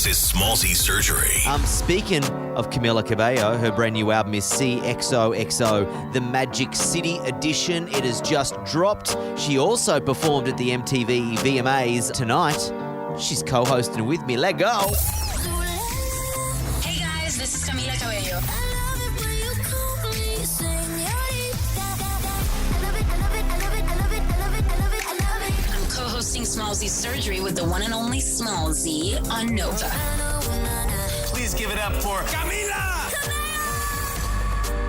This is Smallzy Surgery. Speaking of Camila Cabello, her brand new album is CXOXO, the Magic City edition. It has just dropped. She also performed at the MTV VMAs tonight. She's co-hosting with me. Let go. Hey guys, this is Camila Cabello. I'm co-hosting Smallzy Surgery with the one and only Smallzy on Nova. Please give it up for Camila!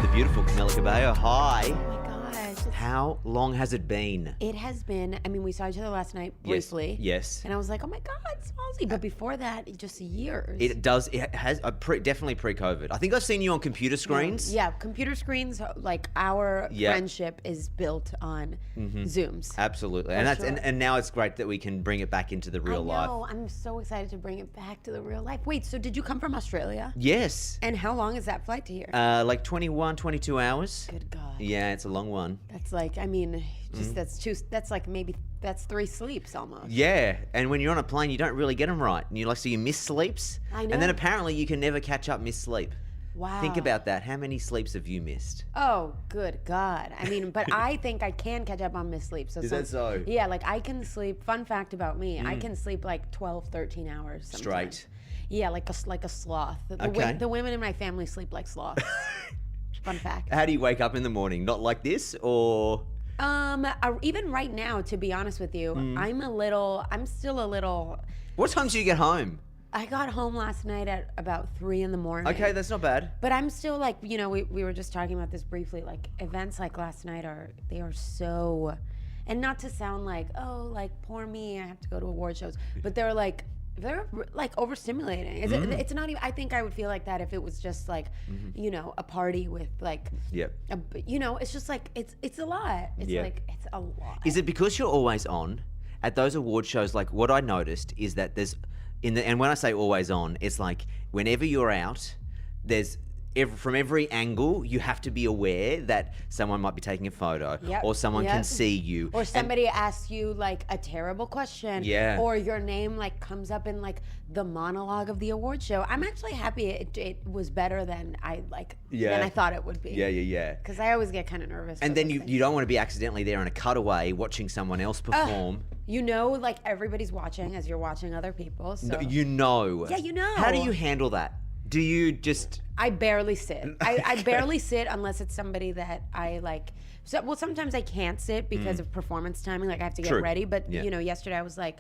The beautiful Camila Cabello. Hi. Oh my gosh. How long has it been? It has been, I mean, we saw each other last night briefly. Yes. And I was like, oh my God, Smallzy. But before that, just years. It does. It has definitely pre-COVID. I think I've seen you on computer screens. Yeah, computer screens, like our Yeah. friendship is built on Zooms. Absolutely. And that's and now it's great that we can bring it back into the real I life. know. I'm so excited to bring it back to the real life. Wait, so did you come from Australia? Yes. And how long is that flight to here? Like 21, 22 hours. Good God. Yeah, it's a long one. That's like, I mean, just that's like maybe, that's 3 sleeps almost. Yeah, and when you're on a plane, you don't really get them right. And you like, so you miss sleeps. I know. And then apparently you can never catch up missed sleep. Wow. Think about that. How many sleeps have you missed? Oh, good God. I mean, but I think I can catch up on missed sleep. So Is that so? Yeah, like I can sleep, fun fact about me, I can sleep like 12, 13 hours sometimes. Straight. Yeah, like a sloth. Okay. The women in my family sleep like sloths. Fun fact. How do you wake up in the morning? Not like this, or Even right now, to be honest with you, I'm still a little, what time do you get home? I got home last night at about 3 in the morning. Okay, that's not bad. But I'm still like, you know, we were just talking about this briefly, like events like last night they are so, and not to sound like, oh, like poor me, I have to go to award shows, but they're like overstimulating. It's not even, I think I would feel like that if it was just like, you know, a party with like, Yep. you know, it's just like, it's a lot. It's Yeah. like, it's a lot. Is it because you're always on at those award shows? Like what I noticed is that there's and when I say always on, it's like whenever you're out, there's from every angle you have to be aware that someone might be taking a photo, Yep, or someone can yep. see you, Or somebody asks you like a terrible question, Yeah. or your name like comes up in like the monologue of the award show. I'm actually happy it was better than I thought it would be. Yeah. Because I always get kind of nervous. And for then those you things. don't want to be accidentally there in a cutaway watching someone else perform. You know, like everybody's watching as you're watching other people. So You know. Yeah, you know. How do you handle that? Do you just? I barely sit. I barely sit unless it's somebody that I like. So, well, sometimes I can't sit because of performance timing. Like I have to get True. ready. But Yeah. you know, yesterday I was like,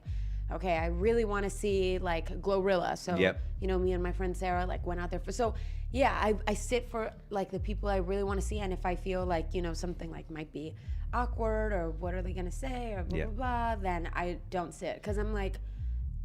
okay, I really want to see like Glorilla. So Yep. you know, me and my friend Sarah like went out there for. So yeah, I sit for like the people I really want to see, and if I feel like you know something like might be awkward or what are they gonna say or blah Yep. blah blah, then I don't sit because I'm like,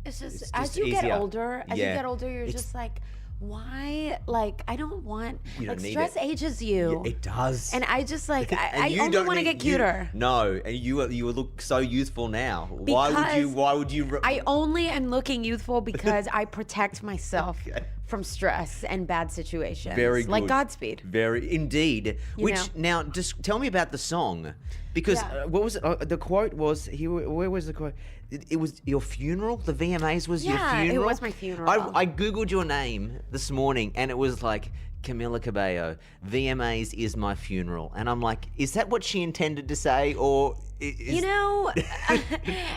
it's just It's as just you get easier. older, Yeah. you're It's- just like. Why? Like, I don't want. You don't like, need stress it. ages you. It does. And I just like. And I you only don't want to need- get cuter. No, and you look so youthful now. Why would you? I only am looking youthful because I protect myself from stress and bad situations. Very good. Like Godspeed. Very indeed. Which know? now, just tell me about the song, because Yeah. what was it? The quote was here. Where was the quote? It was your funeral. The VMAs was your Yeah, it funeral. was my funeral. I googled your name this morning, and it was like Camila Cabello. VMAs is my funeral, and I'm like, is that what she intended to say, or? You know,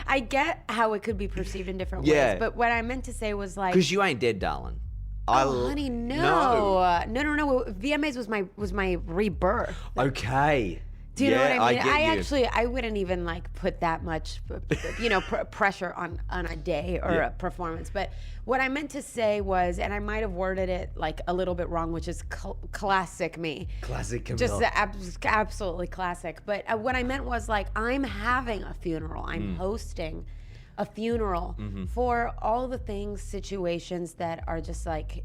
I get how it could be perceived in different Yeah. ways, but what I meant to say was like. Because you ain't dead, darling. Oh, honey, no. No. VMAs was my rebirth. Okay. Do you know what I mean? get you. I wouldn't even like put that much, you know, pressure on a day or Yeah. a performance. But what I meant to say was, and I might have worded it like a little bit wrong, which is classic me. Classic Camila. Just absolutely classic. But what I meant was like, I'm having a funeral. I'm hosting a funeral for all the things, situations that are just like,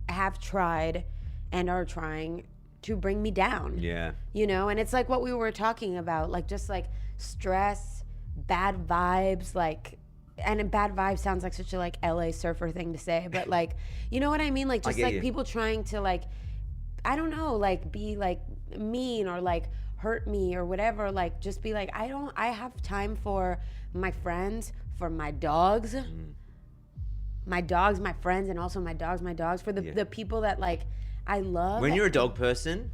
have tried and are trying to bring me down. Yeah. You know, and it's like what we were talking about, like just like stress, bad vibes, like, and a bad vibe sounds like such a like LA surfer thing to say, but like, you know what I mean? Like just get like you. people trying to like, I don't know, like be like mean or like hurt me or whatever, like just be like, I have time for my friends, for my dogs. my dogs, my friends, and also my dogs, for the people that like I love. When you're a dog person,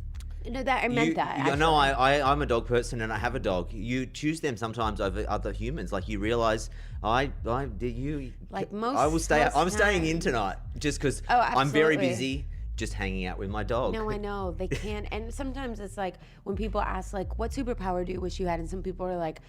no, that I meant that. I know actually. I'm a dog person and I have a dog. You choose them sometimes over other humans. Like you realize, Like I will stay. most I'm staying times. in tonight just because Oh, I'm very absolutely. busy, just hanging out with my dog. No, I know they can't. And sometimes it's like when people ask like, "What superpower do you wish you had?" and some people are like,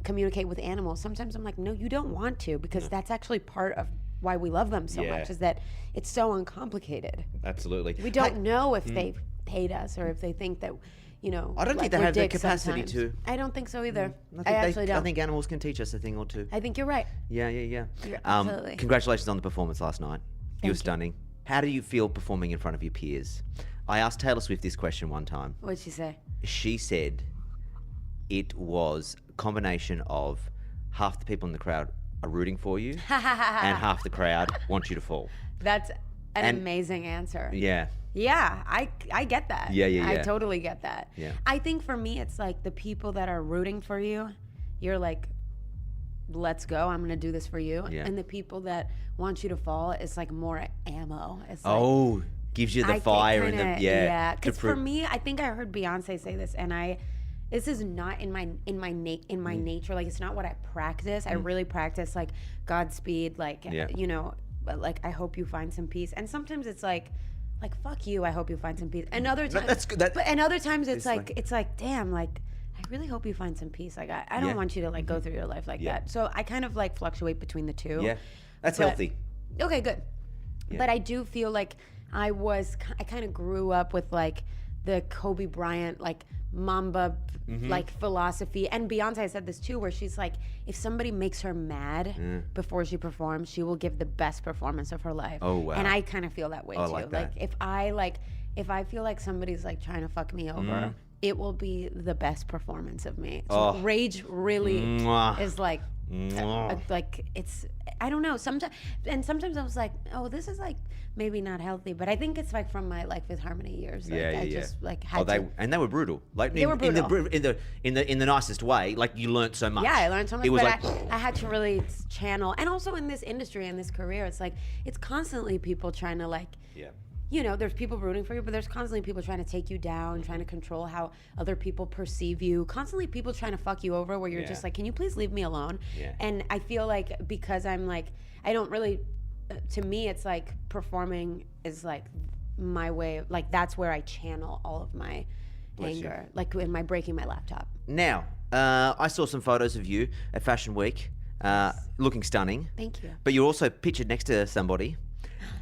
communicate with animals. Sometimes I'm like, no, you don't want to, because that's actually part of why we love them so Yeah. much, is that it's so uncomplicated. Absolutely. We don't know if they hate us or if they think that, I don't like think they we're have the dicks capacity sometimes. to. I don't think so either. I I actually don't. I think animals can teach us a thing or two. I think you're right. Yeah. You're absolutely. Congratulations on the performance last night. You were you. stunning. How do you feel performing in front of your peers? I asked Taylor Swift this question one time. What'd she say? She said it was a combination of half the people in the crowd are rooting for you and half the crowd want you to fall. That's an And- amazing answer. Yeah. Yeah, I get that. Yeah, yeah, I yeah. totally get that. Yeah. I think for me, it's like the people that are rooting for you, you're like, let's go, I'm gonna do this for you. Yeah. And the people that want you to fall, it's like more ammo. It's like, Oh, gives you the I fire kinda, and the yeah. to Because for prove- me, I think I heard Beyonce say this, and this is not in my Mm. nature. Like, it's not what I practice. I really practice like Godspeed, like Yeah. but like I hope you find some peace. And sometimes it's like fuck you, I hope you find some peace. And other times, that's good. and other times It's like- it's like damn, like I really hope you find some peace. Like I don't Yeah. want you to like go through your life like Yeah. that. So I kind of like fluctuate between the two. Yeah. That's But- healthy. Okay, good. Yeah. But I do feel like I kind of grew up with like the Kobe Bryant, like Mamba, Mm-hmm. like philosophy. And Beyonce said this too, where she's like, if somebody makes her mad before she performs, she will give the best performance of her life. Oh, wow. And I kind of feel that way I too. like that. If I feel like somebody's like trying to fuck me over, it will be the best performance of me. So Oh. rage really Mwah. is like Mwah. like it's I don't know, sometimes I was like, oh, this is like maybe not healthy, but I think it's like from my Life with Harmony years. Like, I just like had to. They were brutal. Like They were brutal. in the nicest way. Like you learned so much. Yeah, I learned so much, It was but like I had to really channel, and also in this industry, in this career, it's like it's constantly people trying to like, yeah. there's people rooting for you, but there's constantly people trying to take you down, trying to control how other people perceive you. Constantly people trying to fuck you over, where you're Yeah. just like, can you please leave me alone? Yeah. And I feel like because I'm like, I don't really. To me, it's like performing is like my way. Like that's where I channel all of my anger. Like in my breaking my laptop. Now, I saw some photos of you at Fashion Week, looking stunning. Thank you. But you're also pictured next to somebody.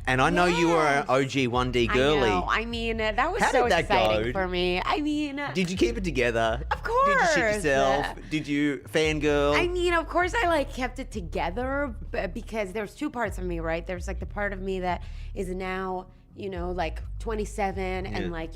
And I know you were an OG 1D girly. I know. I mean, that was How so did that exciting go? for me. I mean, Did you keep it together? Of Did you shit course. yourself? Did you fangirl? I mean, of course, I like kept it together because there's two parts of me, right? There's like the part of me that is now, like 27 and like,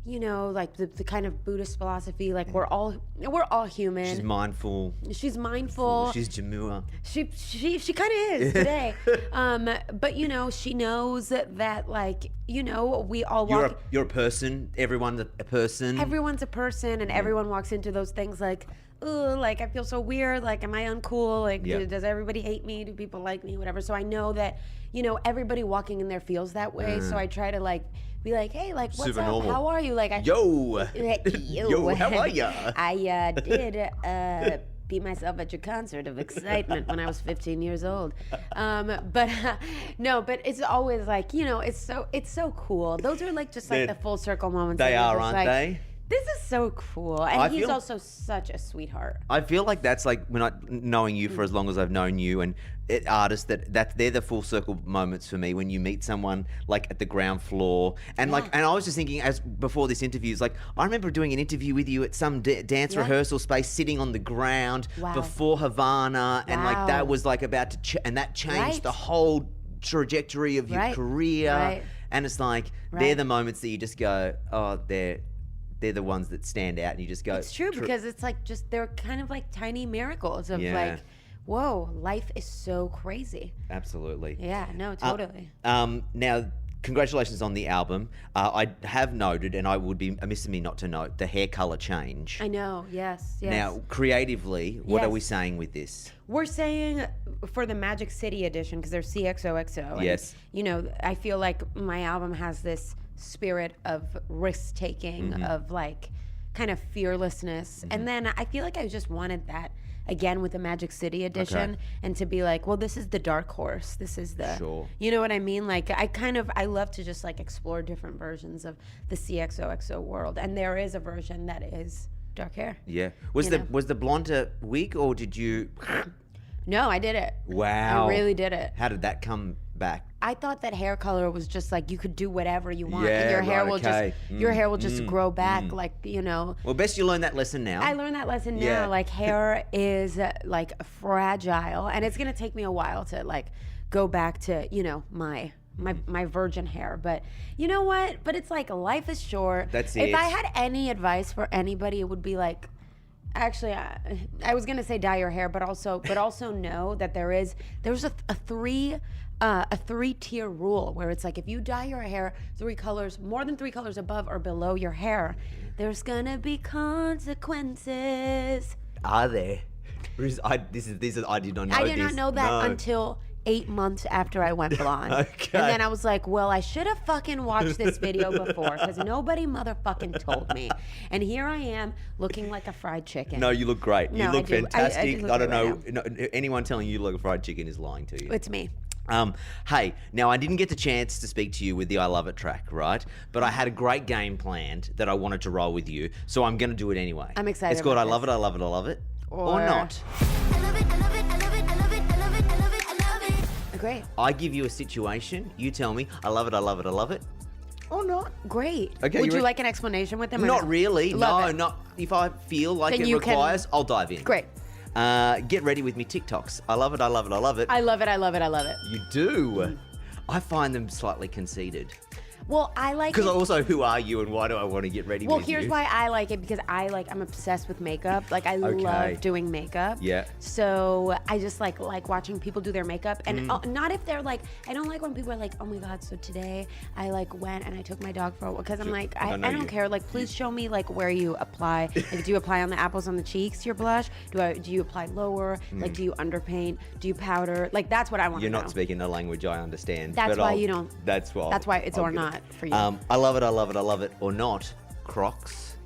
like the kind of Buddhist philosophy, like we're all human. She's mindful. She's mindful. She's demure. She kind of is today. But she knows that like, we all walk. You're a person. Everyone's a person. Everyone's a person, and everyone walks into those things like, oh, like I feel so weird. Like, am I uncool? Like, Yeah. does everybody hate me? Do people like me? Whatever. So I know that, everybody walking in there feels that way. So I try to like be like, hey, like, what's Super up? normal. How are you? Like, Yo. Yo. Yo, how are ya? I did beat myself at your concert of excitement when I was 15 years old. But no, but it's always like, it's so cool. Those are like just like They're- the full circle moments. They that you're are, just aren't like, they? This is so cool. And I he's feel- also such a sweetheart. I feel like that's like when knowing you for as long as I've known you and artists they're the full circle moments for me when you meet someone like at the ground floor and like and I was just thinking as before this interview is like I remember doing an interview with you at some dance rehearsal space sitting on the ground Wow. before Havana and like Wow. that was like about to and that changed Right. the whole trajectory of your Right. career Right. and it's like they're Right. the moments that you just go oh they're the ones that stand out and you just go It's true because it's like just they're kind of like tiny miracles of Yeah. like, whoa, life is so crazy. absolutely Yeah, no, totally. Now, congratulations on the album. I have noted, and I would be amiss of me not to note, the hair color change. I know. Yes. Yes. Now, creatively, what are Yes. we saying with this? We're saying for the Magic City edition, because there's CXOXO. And, Yes. you know, I feel like my album has this spirit of risk taking, Mm-hmm. of like kind of fearlessness. And then I feel like I just wanted that again with the Magic City edition, and to be like, well, this is the dark horse. This is the, Sure. you know what I mean? Like I love to just like explore different versions of the CXOXO world. And there is a version that is dark hair. Yeah. Was You the know. blonde a wig, or did you? No, I did it. Wow. I really did it. How did that come back? I thought that hair color was just like you could do whatever you want, Yeah, and your hair right, will okay. just your hair will just grow back, like, you know. Well, best you learn that lesson now. I learned that lesson now. Yeah. Like hair is like fragile, and it's gonna take me a while to like go back to, you know, my virgin hair. But you know what? But it's like life is short. That's If it. I had any advice for anybody, it would be like, actually, I was gonna say dye your hair, but also know that there's a three-tier rule where it's like if you dye your hair 3 colors, more than 3 colors above or below your hair, there's gonna be consequences. Are there? I did not know I did this. not know that No. until 8 months after I went blonde. Okay. And then I was like, well, I should have fucking watched this video before because nobody motherfucking told me. And here I am looking like a fried chicken. No, you look great. No, you I look do. I fantastic. do I, look don't great know. No, anyone telling you look fried chicken is lying to you. It's me. Hey, now I didn't get the chance to speak to you with the I Love It track, right? But I had a great game planned that I wanted to roll with you, so I'm going to do it anyway. I'm excited It's called about I Love It, I Love It, I Love It. Or Or- not. Great. I give you a situation, you tell me, I love it, I love it, I love it. Or not. Great. Okay, Would you you re- like an explanation with them? or Not no? really. Love No, it. not. If I feel like Then it you can- requires, I'll dive in. Great. Get ready with me TikToks. I love it, I love it, I love it. I love it. I love it. I love it. You do? I find them slightly conceited. Well, I like Because it. also, who are you and why do I want to get ready Well, with here's you? why I like it, because I'm obsessed with makeup. Like I Okay. love doing makeup. Yeah. So I just like watching people do their makeup, and Mm. not if they're like, I don't like when people are like, oh my god, so today I like went and I took my dog for a walk, because I'm like, I know don't you. care. Like, please show me like where you apply. Like, do you apply on the apples on the cheeks your blush? Do you apply lower? Like, do you underpaint? Do you powder? Like, that's what I want Mm. You're to not know. speaking a language I understand. That's but why I'll- you don't- That's why. That's why it's I'll or get it. not for you. I love it, I love it, I love it. Or not. Crocs.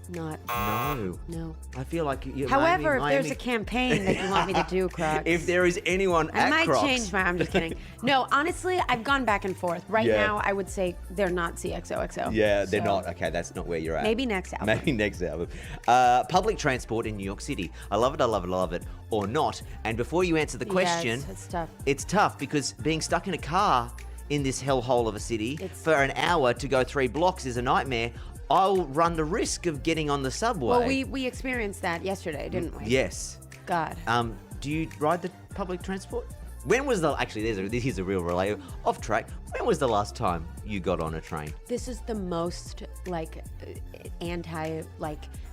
Not. No. No. I feel like you. However, if there's Miami- a campaign that you want me to do, Crocs. If there is anyone I at might Crocs. change my. I'm just kidding. No, honestly, I've gone back and forth. Right Yeah. now, I would say they're not CXOXO. Yeah, they're So, not. Okay, that's not where you're at. Maybe next album. Maybe next album. Public transport in New York City. I love it, I love it, I love it. Or not. And before you answer the question, it's tough. It's tough because being stuck in a car in this hellhole of a city It's- for an hour to go 3 blocks is a nightmare. I'll run the risk of getting on the subway. Well, we experienced that yesterday, didn't we? Yes. God. Do you ride the public transport? When was the actually? This is a real relay off track. When was the last time you got on a train? This is the most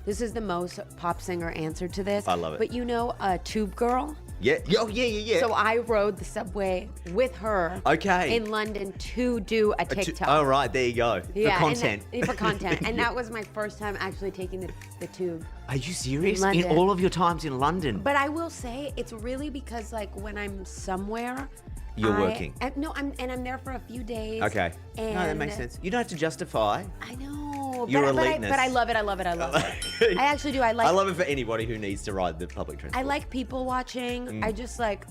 this is the most pop singer answer to this. I love it. But you know, Tube Girl. Yeah. Oh, yeah. So I rode the subway with her. Okay. In London to do a TikTok. Oh, right. There you go. Yeah, For content. for content. And that was my first time actually taking the tube. Are you serious? In In London. all of your times in London? But I will say it's really because like when I'm somewhere, You're working. I'm there for a few days. Okay. And No, that makes sense. You don't have to justify. I know. Your but eliteness. I love it. I love it. I love it. I actually do. I love it for anybody who needs to ride the public transport. I like people watching. I just like.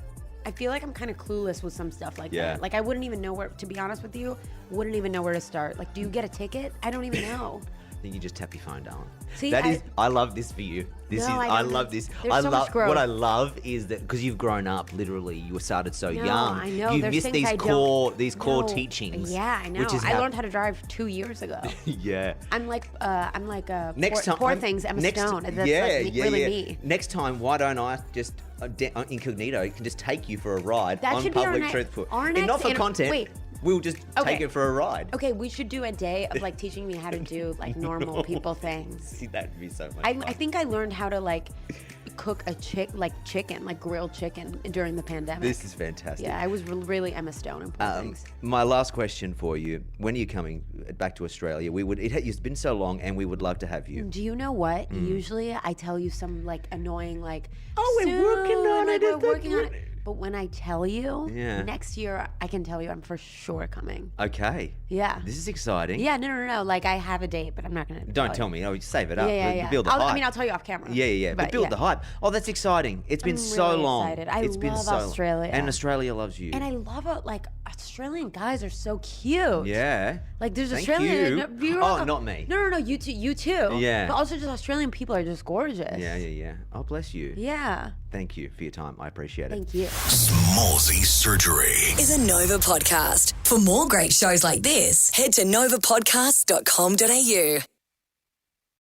I feel like I'm kind of clueless with some stuff like Yeah. that. Like I wouldn't even know where. To be honest with you, wouldn't even know where to start. Like, do you get a ticket? I don't even know. Then you just tap your phone, darling. See, I love this for you. This No, is I I don't. love this. There's I so love much growth. what I love is that because you've grown up literally, you started so No, young. I know. You There's missed things these I core don't core know. teachings. Yeah, I know. Which is I learned how to drive 2 years ago. Yeah. I'm like Next time, poor things Emma Stone. That's like really me. Next time, why don't I just incognito can just take you for a ride That on should be our public next- transport, our and not next for inter- content. wait. We'll just take Okay. it for a ride. Okay, we should do a day of like teaching me how to do like normal people things. See, that'd be so much I fun. think I learned how to like cook a chicken, like grilled chicken during the pandemic. This is fantastic. Yeah, I was really Emma Stone in Poor Things. My last question for you: when are you coming back to Australia? It's been so long, and we would love to have you. Do you know what? Usually I tell you some like annoying like, Oh, we're working on it. We're working on it. But when I tell you, Yeah. next year I can tell you I'm for sure coming. Okay. Yeah. This is exciting. Yeah, no. Like I have a date, but I'm not gonna. Don't tell me. Oh, save it up. Yeah. Build the hype. I mean, I'll tell you off camera. Yeah. But build the hype. Oh, that's exciting. It's been I'm so really long. excited. I It's been love so Australia. And Australia loves you. And I love it. Like Australian guys are so cute. Yeah. Like there's Thank Australian. you. Oh, not me. No. You too. Yeah. But also just Australian people are just gorgeous. Yeah. Oh, bless you. Yeah. Thank you for your time. I appreciate it. Thank you. Smallsy Surgery. Is a Nova podcast. For more great shows like this, head to novapodcast.com.au.